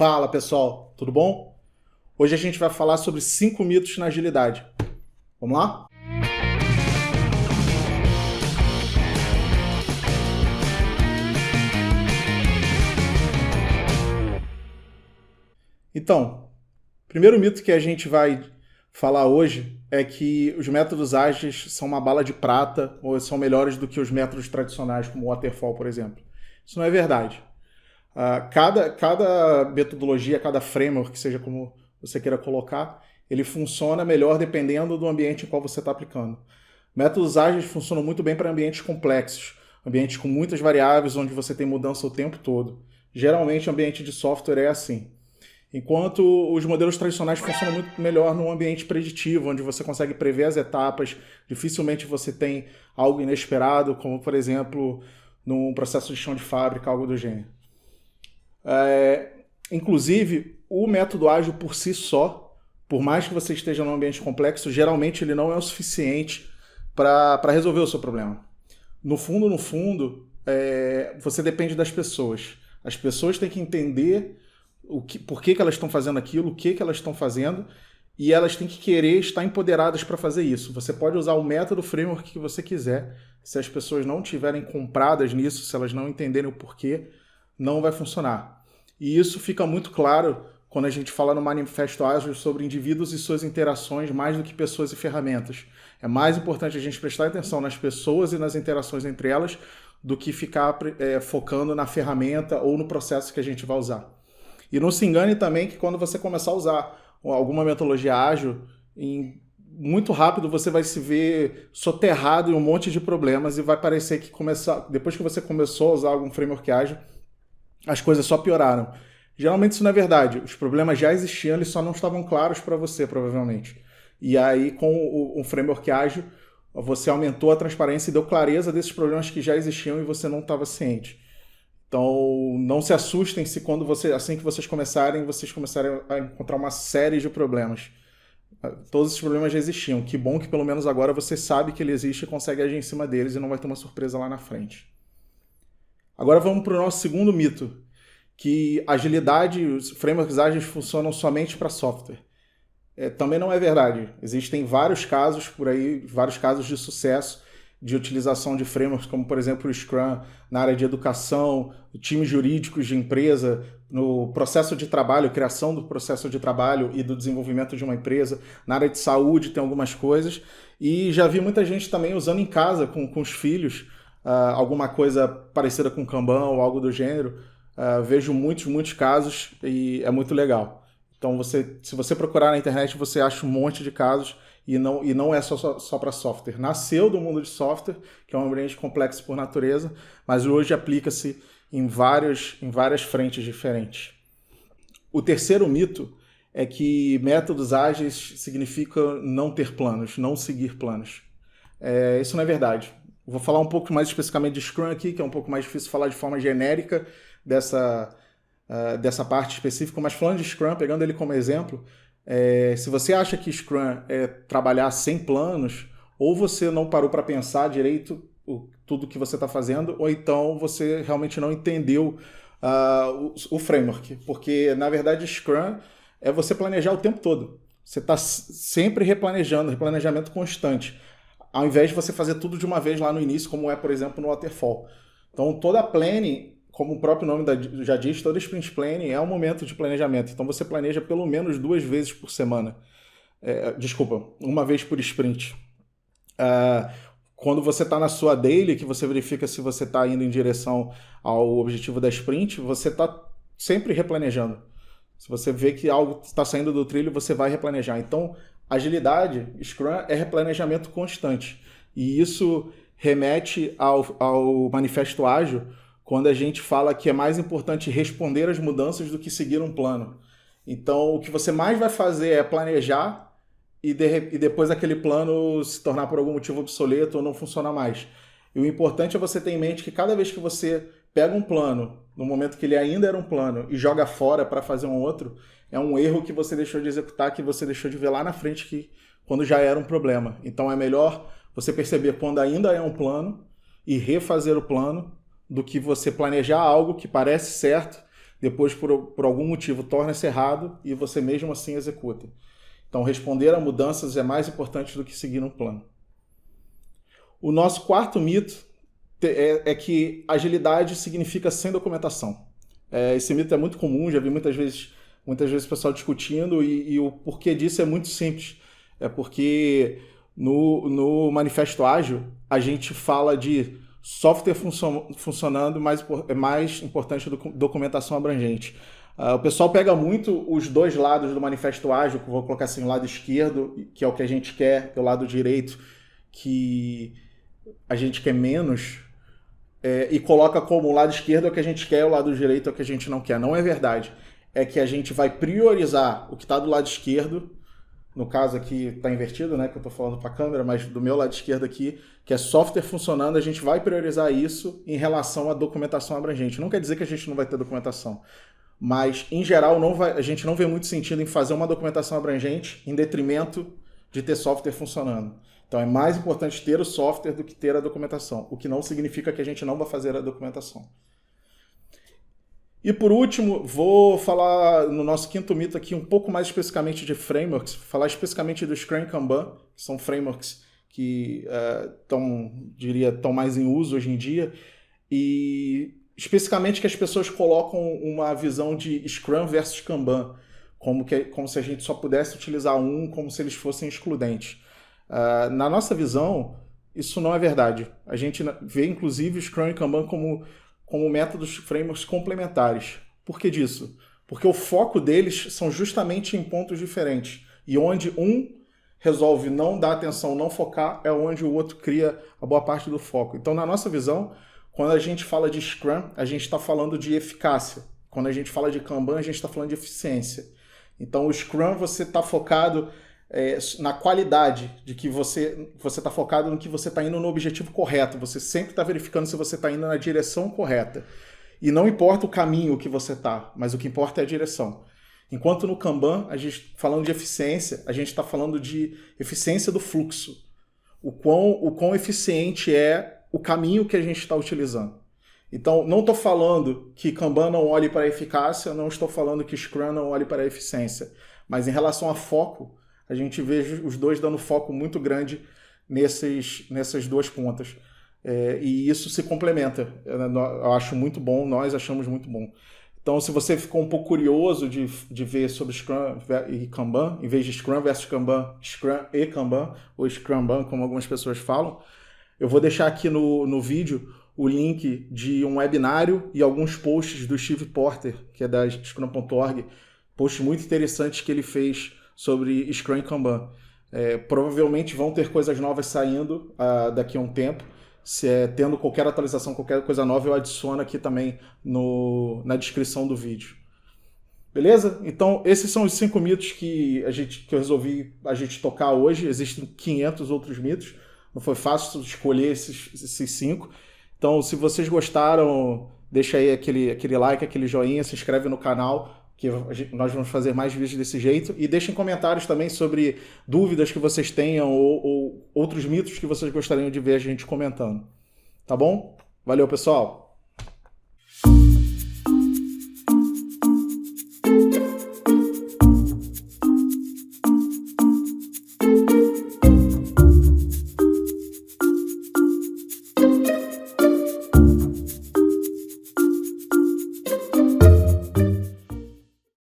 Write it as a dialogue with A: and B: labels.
A: Fala pessoal, tudo bom? Hoje a gente vai falar sobre 5 mitos na agilidade. Vamos lá? Então, o primeiro mito que a gente vai falar hoje é que os métodos ágeis são uma bala de prata ou são melhores do que os métodos tradicionais, como o Waterfall, por exemplo. Isso não é verdade. Cada metodologia, cada framework, seja como você queira colocar, ele funciona melhor dependendo do ambiente em qual você está aplicando. Métodos ágeis funcionam muito bem para ambientes complexos, ambientes com muitas variáveis, onde você tem mudança o tempo todo. Geralmente, o ambiente de software é assim. Enquanto os modelos tradicionais funcionam muito melhor num ambiente preditivo, onde você consegue prever as etapas, dificilmente você tem algo inesperado, como, por exemplo, num processo de chão de fábrica, algo do gênero. Inclusive, o método ágil por si só, por mais que você esteja num ambiente complexo, geralmente ele não é o suficiente para resolver o seu problema. No fundo, você depende das pessoas. As pessoas têm que entender por que elas estão fazendo aquilo, o que elas estão fazendo, e elas têm que querer estar empoderadas para fazer isso. Você pode usar o método, framework que você quiser, se as pessoas não estiverem compradas nisso, se elas não entenderem o porquê, não vai funcionar. E isso fica muito claro quando a gente fala no Manifesto Ágil sobre indivíduos e suas interações mais do que pessoas e ferramentas. É mais importante a gente prestar atenção nas pessoas e nas interações entre elas do que ficar focando na ferramenta ou no processo que a gente vai usar. E não se engane também que quando você começar a usar alguma metodologia ágil, muito rápido você vai se ver soterrado em um monte de problemas e vai parecer que depois que você começou a usar algum framework ágil, as coisas só pioraram. Geralmente isso não é verdade. Os problemas já existiam, eles só não estavam claros para você, provavelmente. E aí, com o framework ágil, você aumentou a transparência e deu clareza desses problemas que já existiam e você não estava ciente. Então, não se assustem se assim que vocês começarem a encontrar uma série de problemas. Todos esses problemas já existiam. Que bom que pelo menos agora você sabe que ele existe e consegue agir em cima deles e não vai ter uma surpresa lá na frente. Agora vamos para o nosso segundo mito, que agilidade, os frameworks ágeis funcionam somente para software. Também não é verdade. Existem vários casos por aí, vários casos de sucesso de utilização de frameworks, como por exemplo o Scrum, na área de educação, times jurídicos de empresa, no processo de trabalho, criação do processo de trabalho e do desenvolvimento de uma empresa, na área de saúde tem algumas coisas, e já vi muita gente também usando em casa com os filhos, alguma coisa parecida com Kanban ou algo do gênero. Vejo muitos casos e é muito legal. Então, se você procurar na internet, você acha um monte de casos e não é só para software. Nasceu do mundo de software, que é um ambiente complexo por natureza, mas hoje aplica-se em várias frentes diferentes. O terceiro mito é que métodos ágeis significa não ter planos, não seguir planos. Isso não é verdade. Vou falar um pouco mais especificamente de Scrum aqui, que é um pouco mais difícil falar de forma genérica dessa parte específica, mas falando de Scrum, pegando ele como exemplo, se você acha que Scrum é trabalhar sem planos, ou você não parou para pensar direito tudo que você está fazendo, ou então você realmente não entendeu o framework, porque na verdade Scrum é você planejar o tempo todo. Você está sempre replanejando, replanejamento constante, ao invés de você fazer tudo de uma vez lá no início, como é, por exemplo, no Waterfall. Então, toda planning, como o próprio nome já diz, toda sprint planning é um momento de planejamento. Então, você planeja pelo menos 2 vezes por semana. Uma vez por sprint. Quando você está na sua daily, que você verifica se você está indo em direção ao objetivo da sprint, você está sempre replanejando. Se você vê que algo está saindo do trilho, você vai replanejar. Então, agilidade, Scrum, é replanejamento constante. E isso remete ao Manifesto Ágil, quando a gente fala que é mais importante responder às mudanças do que seguir um plano. Então, o que você mais vai fazer é planejar e depois aquele plano se tornar por algum motivo obsoleto ou não funcionar mais. E o importante é você ter em mente que cada vez que você pega um plano, no momento que ele ainda era um plano, e joga fora para fazer um outro, é um erro que você deixou de executar, que você deixou de ver lá na frente, quando já era um problema. Então é melhor você perceber quando ainda é um plano e refazer o plano, do que você planejar algo que parece certo, depois por algum motivo torna-se errado e você mesmo assim executa. Então responder a mudanças é mais importante do que seguir um plano. O nosso quarto mito é que agilidade significa sem documentação. Esse mito é muito comum, já vi muitas vezes o pessoal discutindo, e o porquê disso é muito simples. É porque no Manifesto Ágil a gente fala de software funcionando, mas é mais importante do que documentação abrangente. O pessoal pega muito os dois lados do Manifesto Ágil, que vou colocar assim, o lado esquerdo, que é o que a gente quer, e o lado direito, que a gente quer menos, e coloca como o lado esquerdo é o que a gente quer, o lado direito é o que a gente não quer. Não é verdade. É que a gente vai priorizar o que está do lado esquerdo, no caso aqui está invertido, né, que eu estou falando para a câmera, mas do meu lado esquerdo aqui, que é software funcionando, a gente vai priorizar isso em relação à documentação abrangente. Não quer dizer que a gente não vai ter documentação, mas em geral a gente não vê muito sentido em fazer uma documentação abrangente em detrimento de ter software funcionando. Então é mais importante ter o software do que ter a documentação, o que não significa que a gente não vai fazer a documentação. E por último, vou falar no nosso quinto mito aqui um pouco mais especificamente de frameworks, falar especificamente do Scrum e Kanban, que são frameworks que estão mais em uso hoje em dia, e especificamente que as pessoas colocam uma visão de Scrum versus Kanban, como se a gente só pudesse utilizar um, como se eles fossem excludentes. Na nossa visão, isso não é verdade. A gente vê, inclusive, o Scrum e Kanban como métodos, frameworks complementares. Por que disso? Porque o foco deles são justamente em pontos diferentes. E onde um resolve não dar atenção, não focar, é onde o outro cria a boa parte do foco. Então, na nossa visão, quando a gente fala de Scrum, a gente está falando de eficácia. Quando a gente fala de Kanban, a gente está falando de eficiência. Então, o Scrum, você está focado na qualidade, de que você está focado no que você está indo no objetivo correto, você sempre está verificando se você está indo na direção correta. E não importa o caminho que você está, mas o que importa é a direção. Enquanto no Kanban, a gente falando de eficiência, a gente está falando de eficiência do fluxo. O quão eficiente é o caminho que a gente está utilizando. Então, não estou falando que Kanban não olhe para a eficácia, não estou falando que Scrum não olhe para a eficiência. Mas em relação a foco, a gente vê os dois dando foco muito grande nessas duas pontas. E isso se complementa. Eu acho muito bom, nós achamos muito bom. Então, se você ficou um pouco curioso de ver sobre Scrum e Kanban, em vez de Scrum versus Kanban, Scrum e Kanban, ou Scrumban, como algumas pessoas falam, eu vou deixar aqui no vídeo o link de um webinário e alguns posts do Steve Porter, que é da Scrum.org, posts muito interessantes que ele fez sobre Scrum e Kanban. Provavelmente vão ter coisas novas saindo daqui a um tempo. Tendo qualquer atualização, qualquer coisa nova, eu adiciono aqui também na descrição do vídeo. Beleza? Então, esses são os 5 mitos que eu resolvi a gente tocar hoje. Existem 500 outros mitos. Não foi fácil escolher esses 5. Então, se vocês gostaram, deixa aí aquele like, aquele joinha, se inscreve no canal, que nós vamos fazer mais vídeos desse jeito. E deixem comentários também sobre dúvidas que vocês tenham ou outros mitos que vocês gostariam de ver a gente comentando. Tá bom? Valeu, pessoal!